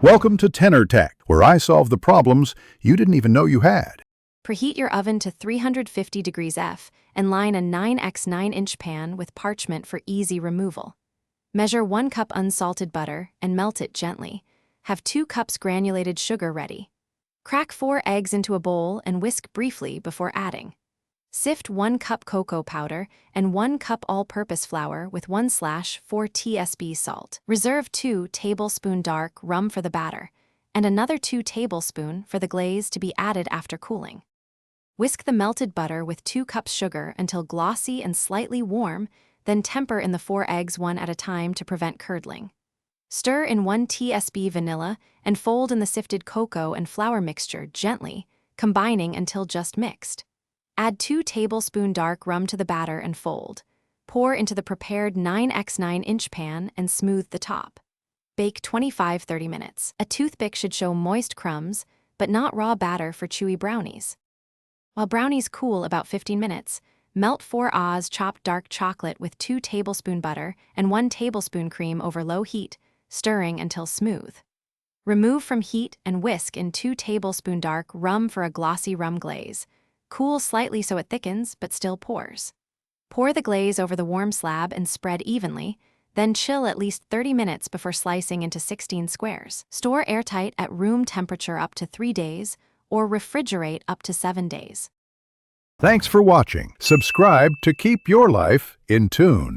Welcome to Tenor Tech, where I solve the problems you didn't even know you had. Preheat your oven to 350 degrees F and line a 9x 9-inch pan with parchment for easy removal. Measure 1 cup unsalted butter and melt it gently. Have 2 cups granulated sugar ready. Crack 4 eggs into a bowl and whisk briefly before adding. Sift 1 cup cocoa powder and 1 cup all-purpose flour with 1/4 tsp salt. Reserve 2 tablespoon dark rum for the batter, and another 2 tablespoon for the glaze to be added after cooling. Whisk the melted butter with 2 cups sugar until glossy and slightly warm, then temper in the 4 eggs one at a time to prevent curdling. Stir in 1 tsp vanilla and fold in the sifted cocoa and flour mixture gently, combining until just mixed. Add 2 tablespoon dark rum to the batter and fold. Pour into the prepared 9x 9-inch pan and smooth the top. Bake 25-30 minutes. A toothpick should show moist crumbs, but not raw batter for chewy brownies. While brownies cool about 15 minutes, melt 4 Oz chopped dark chocolate with 2 tablespoon butter and 1 tablespoon cream over low heat, stirring until smooth. Remove from heat and whisk in 2 tablespoon dark rum for a glossy rum glaze. Cool slightly so it thickens, but still pours. Pour the glaze over the warm slab and spread evenly, then chill at least 30 minutes before slicing into 16 squares. Store airtight at room temperature up to 3 days, or refrigerate up to 7 days. Thanks for watching. Subscribe to keep your life in tune.